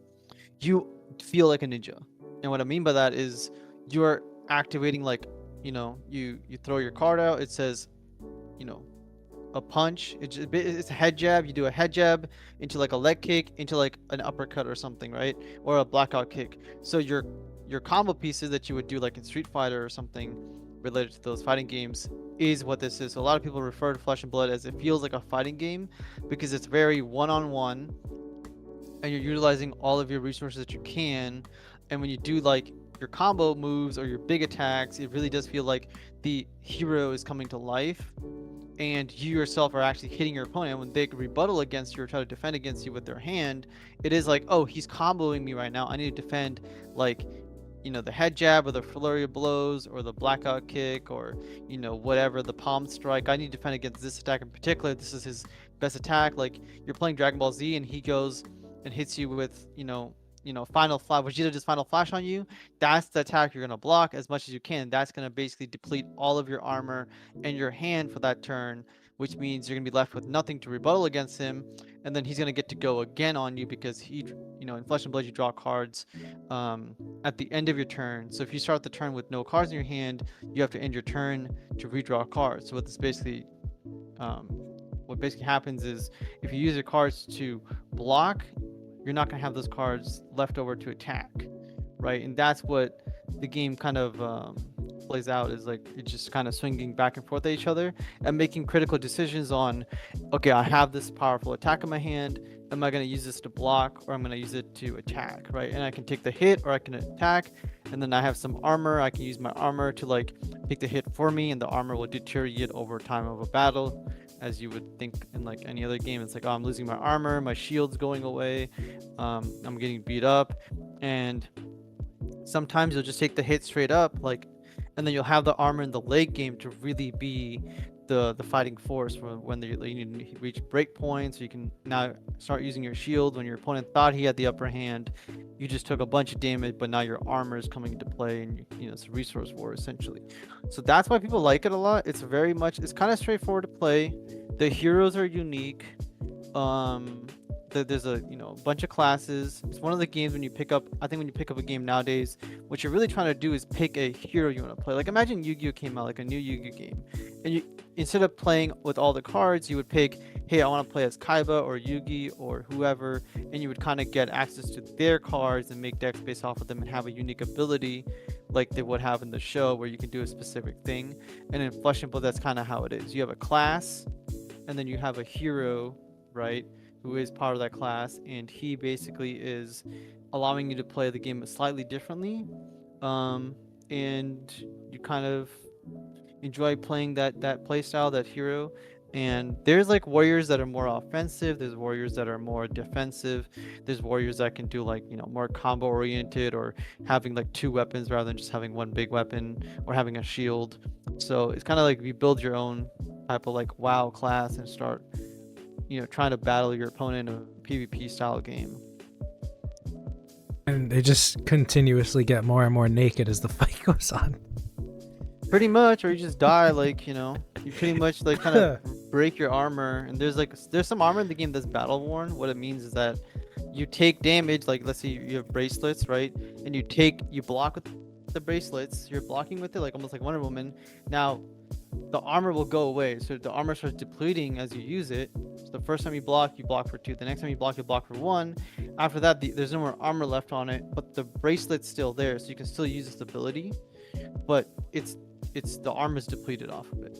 Speaker 2: you feel like a ninja. And what I mean by that is you're activating like, you throw your card out, it says, a punch. It's a head jab. You do a head jab into like a leg kick, into like an uppercut or something, right? Or a blackout kick. So your combo pieces that you would do like in Street Fighter or something related to those fighting games is what this is. So a lot of people refer to Flesh and Blood as it feels like a fighting game because it's very one-on-one and you're utilizing all of your resources that you can. And when you do like your combo moves or your big attacks, it really does feel like the hero is coming to life and you yourself are actually hitting your opponent. When they rebuttal against you or try to defend against you with their hand, it is like, oh, he's comboing me right now. I need to defend like the head jab or the flurry of blows or the blackout kick or whatever, the palm strike. I need to defend against this attack in particular. This is his best attack. Like you're playing Dragon Ball Z and he goes and hits you with final flash, Vegeta does final flash on you. That's the attack you're gonna block as much as you can. That's gonna basically deplete all of your armor and your hand for that turn, which means you're gonna be left with nothing to rebuttal against him, and then he's gonna get to go again on you because he, in Flesh and Blood you draw cards at the end of your turn. So if you start the turn with no cards in your hand, you have to end your turn to redraw cards. So what this basically happens is if you use your cards to block, you're not going to have those cards left over to attack, right? And that's what the game kind of plays out, is like it's just kind of swinging back and forth at each other and making critical decisions on, okay, I have this powerful attack in my hand. Am I going to use this to block or I'm going to use it to attack, right? And I can take the hit or I can attack. And then I have some armor. I can use my armor to like take the hit for me, and the armor will deteriorate over time of a battle. As you would think in like any other game, it's like, oh, I'm losing my armor, my shield's going away, I'm getting beat up, and sometimes you'll just take the hit straight up, like, and then you'll have the armor in the late game to really be the fighting force for when you need to reach break points. So you can now start using your shield when your opponent thought he had the upper hand. You just took a bunch of damage, but now your armor is coming into play, and it's a resource war essentially. So that's why people like it a lot. It's kind of straightforward to play. The heroes are unique. There's a bunch of classes. It's one of the games when you pick up a game nowadays, what you're really trying to do is pick a hero you want to play. Like imagine Yu-Gi-Oh came out, like a new Yu-Gi-Oh game, and you, instead of playing with all the cards, you would pick, hey, I want to play as Kaiba or Yugi or whoever, and you would kind of get access to their cards and make decks based off of them and have a unique ability like they would have in the show where you can do a specific thing. And in Flesh and Blood, that's kind of how it is. You have a class and then you have a hero, right, who is part of that class, and he basically is allowing you to play the game slightly differently, and you kind of enjoy playing that play style, that hero, And there's like warriors that are more offensive, there's warriors that are more defensive, there's warriors that can do like, you know, more combo oriented, or having like two weapons rather than just having one big weapon, or having a shield. So it's kind of like you build your own type of like WoW class and start, you know, trying to battle your opponent in a PvP style game.
Speaker 1: And they just continuously get more and more naked as the fight goes on.
Speaker 2: Pretty much, or you just die, like, you know, you pretty much like kind of break your armor. And there's some armor in the game that's battle worn. What it means is that you take damage, like let's say you have bracelets, right? And you block with the bracelets, you're blocking with it like almost like Wonder Woman. Now the armor will go away, so the armor starts depleting as you use it. So the first time you block for 2, the next time you block for 1. After that, there's no more armor left on it, but the bracelet's still there, so you can still use this ability, but it's the armor's depleted off of it.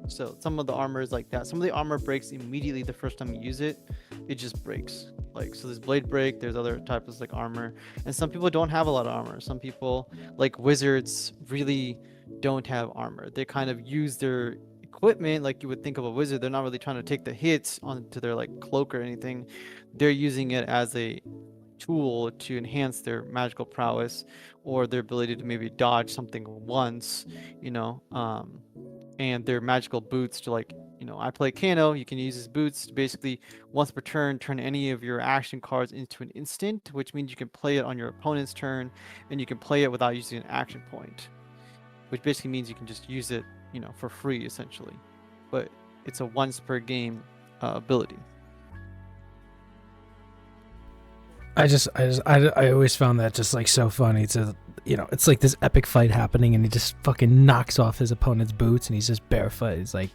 Speaker 2: So some of the armor is like that. Some of the armor breaks immediately the first time you use it. It just breaks. Like, so there's blade break, there's other types of like armor, and some people don't have a lot of armor. Some people, like wizards, really don't have armor. They kind of use their equipment like you would think of a wizard. They're not really trying to take the hits onto their like cloak or anything. They're using it as a tool to enhance their magical prowess, or their ability to maybe dodge something once, you know. And their magical boots to, like, you know, I play Kano, you can use his boots to basically once per turn turn any of your action cards into an instant, which means you can play it on your opponent's turn, and you can play it without using an action point, which basically means you can just use it, you know, for free essentially. But it's a once per game ability.
Speaker 1: I always found that just like so funny to, you know, it's like this epic fight happening and he just fucking knocks off his opponent's boots and he's just barefoot. He's like,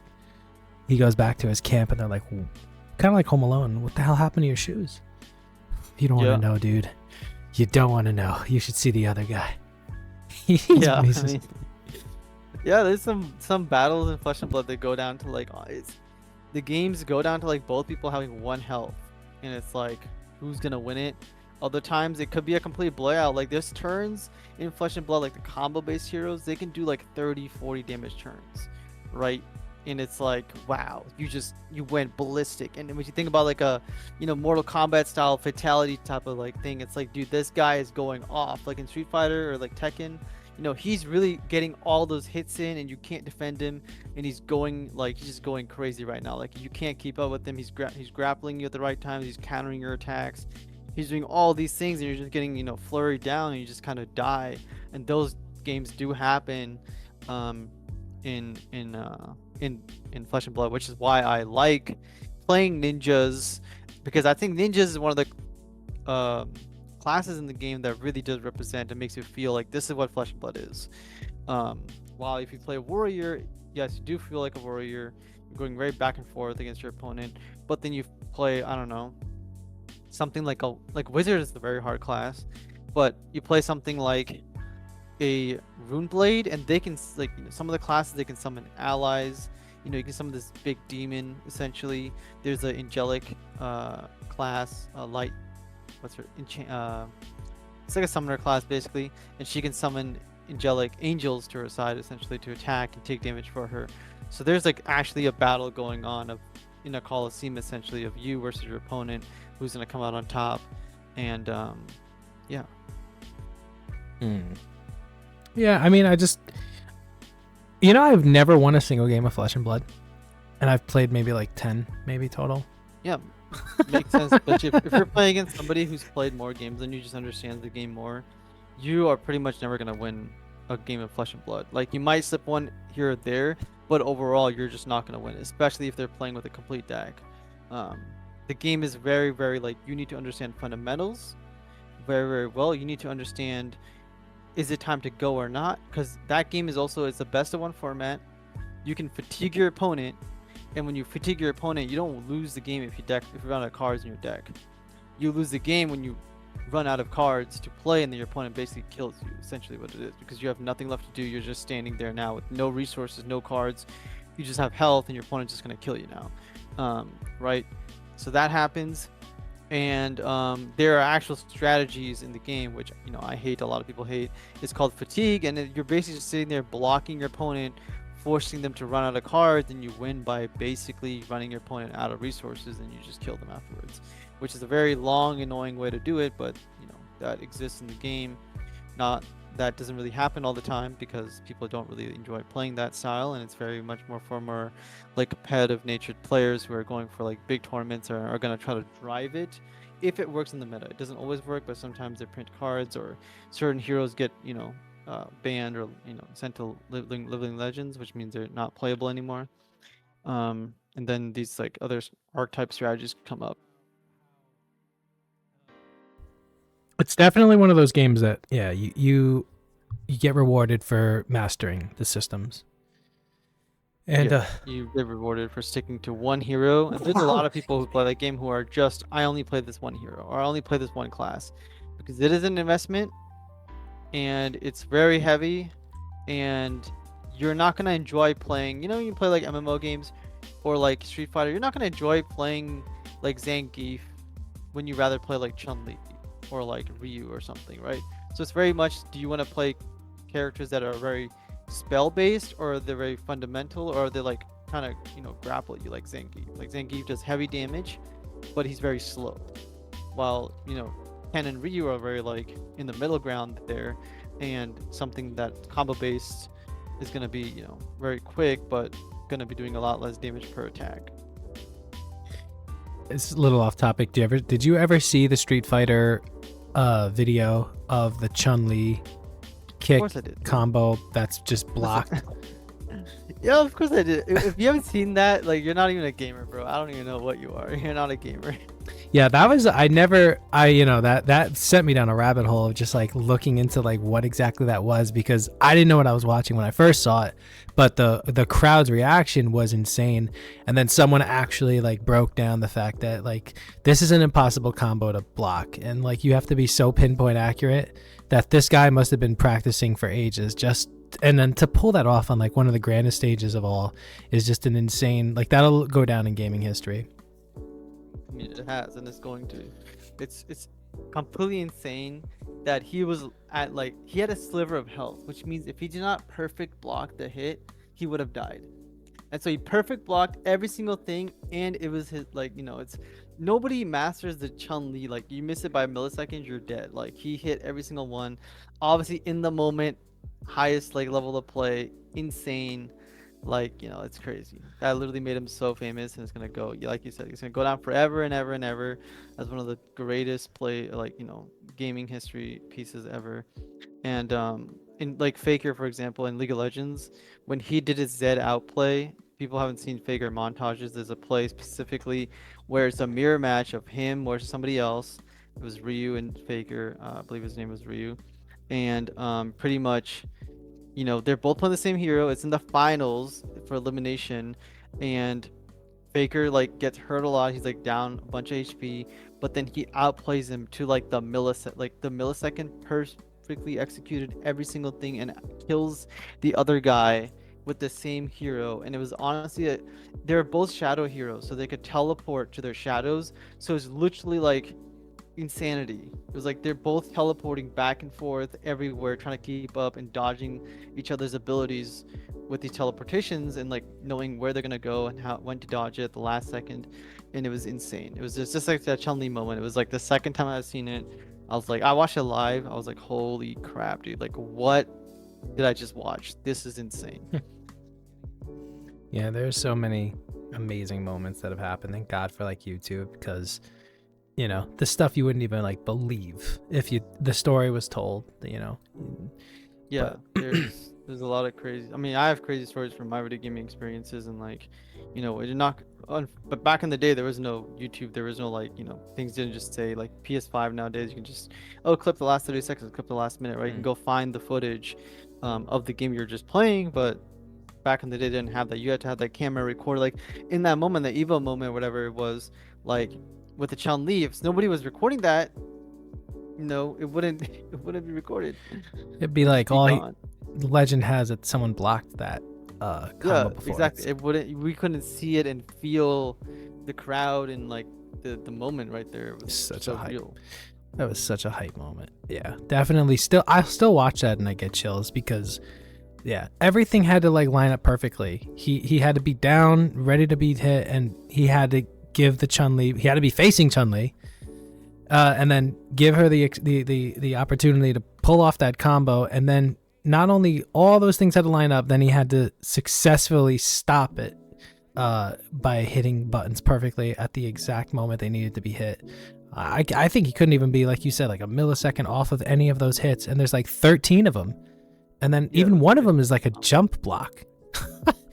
Speaker 1: he goes back to his camp and they're like, kind of like Home Alone, what the hell happened to your shoes? You don't want to know, dude. You don't want to know. You should see the other guy.
Speaker 2: Yeah, I mean, yeah, there's some battles in Flesh and Blood that go down to like, the games go down to like both people having 1 health, and it's like, who's gonna win it? Other times it could be a complete blowout. Like, there's turns in Flesh and Blood, like the combo based heroes, they can do like 30-40 damage turns, right? And it's like, wow, you went ballistic. And when you think about like a, you know, Mortal Kombat style fatality type of like thing, it's like, dude, this guy is going off. Like in Street Fighter or like Tekken, you know, he's really getting all those hits in and you can't defend him, and he's just going crazy right now. Like, you can't keep up with him. He's grappling you at the right times, he's countering your attacks, he's doing all these things, and you're just getting, you know, flurried down, and you just kind of die. And those games do happen in Flesh and Blood, which is why I like playing ninjas, because I think ninjas is one of the classes in the game that really does represent and makes you feel like this is what Flesh and Blood is. While if you play warrior, yes, you do feel like a warrior, you're going very back and forth against your opponent. But then you play, I don't know, something like wizard is the very hard class, but you play something like a rune blade, and they can, like, you know, some of the classes, they can summon allies. You know, you can summon this big demon essentially. There's an angelic class, light, what's her it's like a summoner class basically, and she can summon angelic angels to her side essentially to attack and take damage for her. So there's like actually a battle going on of, in a coliseum essentially, of you versus your opponent, who's going to come out on top. And yeah.
Speaker 1: Yeah, I mean, I've never won a single game of Flesh and Blood, and I've played maybe like 10 maybe total.
Speaker 2: Yeah, makes sense. But if you're playing against somebody who's played more games than you, just understands the game more, you are pretty much never going to win a game of Flesh and Blood. Like, you might slip one here or there, but overall you're just not going to win, especially if they're playing with a complete deck. The game is very, very, like, you need to understand fundamentals very, very well. You need to understand, is it time to go or not? Because that game is also, it's the best of 1 format. You can fatigue your opponent, and when you fatigue your opponent, you don't lose the game if you run out of cards in your deck. You lose the game when you run out of cards to play, and then your opponent basically kills you, essentially what it is, because you have nothing left to do. You're just standing there now with no resources, no cards. You just have health, and your opponent's just going to kill you now. Right? So that happens. And there are actual strategies in the game, which, you know, I hate, a lot of people hate. It's called fatigue, and you're basically just sitting there blocking your opponent forcing them to run out of cards, and you win by basically running your opponent out of resources, and you just kill them afterwards, which is a very long, annoying way to do it, but that exists in the game. Not that doesn't really happen all the time because people don't really enjoy playing that style, and it's very much more for more like competitive natured players who are going for like big tournaments or are going to try to drive it if it works in the meta. It doesn't always work, but sometimes they print cards or certain heroes get banned or sent to living legends, which means they're not playable anymore. And then these like other archetype strategies come up.
Speaker 1: It's definitely one of those games that you get rewarded for mastering the systems. And
Speaker 2: you get rewarded for sticking to one hero. And there's a lot of people who play that game who are just, I only play this one hero or I only play this one class, because it is an investment and it's very heavy, and you're not gonna enjoy playing. You play like MMO games or like Street Fighter. You're not gonna enjoy playing like Zangief when you rather play like Chun-Li or like Ryu or something, right? So it's very much, do you want to play characters that are very spell based, or they're very fundamental, or they're like kind of grapple you, like Zangief. Like Zangief does heavy damage, but he's very slow, while Ken and Ryu are very like in the middle ground there, and something that combo based is going to be very quick but going to be doing a lot less damage per attack.
Speaker 1: It's a little off topic. Did you ever see the Street Fighter video of the Chun-Li kick combo that's just blocked?
Speaker 2: Yeah, of course I did. If you haven't seen that, like, you're not even a gamer, bro. I don't even know what you are. You're not a gamer.
Speaker 1: Yeah, that sent me down a rabbit hole of just like looking into like what exactly that was, because I didn't know what I was watching when I first saw it, but the crowd's reaction was insane. And then someone actually like broke down the fact that like this is an impossible combo to block, and like you have to be so pinpoint accurate that this guy must have been practicing for ages and then to pull that off on like one of the grandest stages of all is just an insane, like, that'll go down in gaming history.
Speaker 2: I mean, it has, and it's going to. It's completely insane that he was at like, he had a sliver of health, which means if he did not perfect block the hit, he would have died. And so he perfect blocked every single thing, and it was his, like, it's, nobody masters the Chun-Li. Like, you miss it by milliseconds, you're dead. Like, he hit every single one, obviously in the moment, highest like level of play, insane. Like, it's crazy. That literally made him so famous, and it's gonna go, like you said, it's gonna go down forever and ever and ever as one of the greatest gaming history pieces ever. And in like Faker, for example, in League of Legends, when he did his Zed outplay, people haven't seen Faker montages. There's a play specifically where it's a mirror match of him or somebody else. It was Ryu and Faker. I believe his name was Ryu. And pretty much, they're both playing the same hero. It's in the finals for elimination, and Faker like gets hurt a lot. He's like down a bunch of HP, but then he outplays him to like the millisecond, perfectly executed every single thing, and kills the other guy with the same hero. And it was honestly they're both shadow heroes, so they could teleport to their shadows. So it's literally like insanity. It was like they're both teleporting back and forth everywhere, trying to keep up and dodging each other's abilities with these teleportations, and like knowing where they're gonna go and when to dodge it at the last second. And it was insane. It was just like that Chun-Li moment. It was like the second time I've seen it, I was like, I watched it live, I was like, holy crap, dude, like, what did I just watch? This is insane.
Speaker 1: Yeah, there's so many amazing moments that have happened. Thank God for like YouTube, because the stuff you wouldn't even like believe if the story was told,
Speaker 2: Yeah, there's a lot of crazy. I mean, I have crazy stories from my video gaming experiences, and like, it did not. But back in the day, there was no YouTube. There was no like, things didn't just say like PS5 nowadays. You can just clip the last 30 seconds, clip the last minute, right? You can go find the footage of the game you're just playing. But back in the day, they didn't have that. You had to have that camera record. Like in that moment, the Evo moment, whatever it was, like with the Chun-Li, if nobody was recording that, it wouldn't be recorded.
Speaker 1: It'd be like the legend has it, someone blocked that combo before.
Speaker 2: Exactly. We couldn't see it and feel the crowd and like the moment right there. It was
Speaker 1: such a hype. Real. That was such a hype moment. Yeah, definitely. I'll still watch that and I get chills, because Yeah, everything had to like line up perfectly. He had to be down, ready to be hit, and he had to give the Chun-Li. He had to be facing Chun-Li, and then give her the opportunity to pull off that combo. And then not only all those things had to line up, then he had to successfully stop it by hitting buttons perfectly at the exact moment they needed to be hit. I think he couldn't even be, like you said, like a millisecond off of any of those hits. And there's like 13 of them. And then even one of them is like a jump block.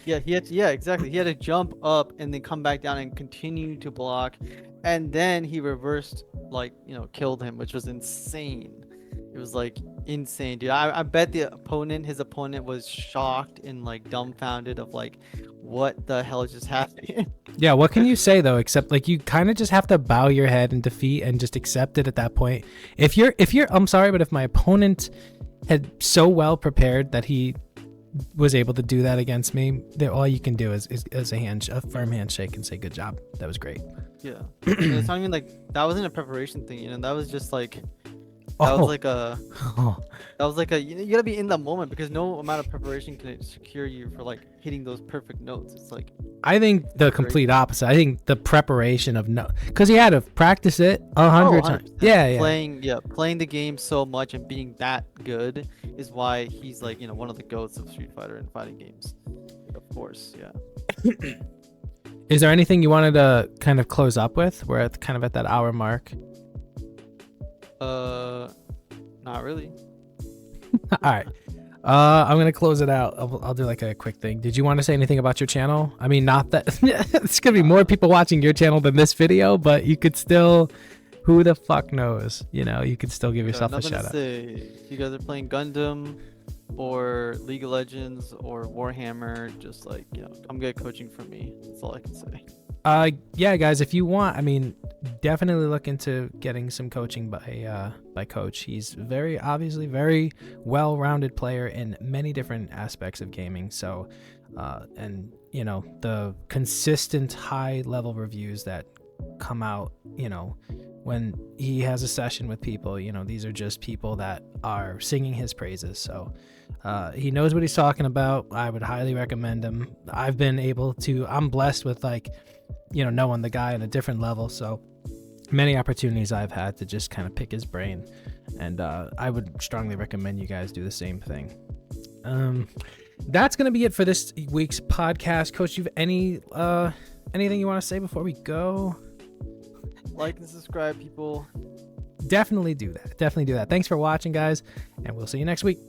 Speaker 2: Yeah, exactly. He had to jump up and then come back down and continue to block. And then he reversed, like, killed him, which was insane. It was like insane, dude. I bet his opponent was shocked and like dumbfounded of like, what the hell just happened?
Speaker 1: Yeah, what can you say though, except like you kind of just have to bow your head in defeat and just accept it at that point. If you're I'm sorry, but if my opponent had so well prepared that he was able to do that against me, all you can do is a firm handshake and say good job. That was great.
Speaker 2: Yeah. It's not even like that wasn't a preparation thing, that was just like that was like a you gotta be in the moment, because no amount of preparation can secure you for like hitting those perfect notes. It's like,
Speaker 1: I think the complete opposite. I think the preparation of because he had to practice it 100 times. Yeah.
Speaker 2: Playing the game so much and being that good is why he's like, one of the goats of Street Fighter and fighting games. Of course, yeah.
Speaker 1: Is there anything you wanted to kind of close up with? We're at kind of at that hour mark.
Speaker 2: Not really.
Speaker 1: All right. I'm gonna close it out. I'll do like a quick thing. Did you want to say anything about your channel? I mean, not that it's gonna be more people watching your channel than this video, but you could still, who the fuck knows? You could still give yourself a shout out.
Speaker 2: If you guys are playing Gundam or League of Legends or Warhammer, just like, come get coaching from me. That's all I can say.
Speaker 1: Yeah, guys, if you want, I mean, definitely look into getting some coaching by Coach. He's obviously very well-rounded player in many different aspects of gaming. So, and the consistent high-level reviews that come out, when he has a session with people, these are just people that are singing his praises. So, he knows what he's talking about. I would highly recommend him. I'm blessed with knowing the guy on a different level. So many opportunities I've had to just kind of pick his brain, and I would strongly recommend you guys do the same thing. That's going to be it for this week's podcast. Coach, you have anything you want to say before we go?
Speaker 2: Like and subscribe, people.
Speaker 1: Definitely do that. Thanks for watching, guys, and we'll see you next week.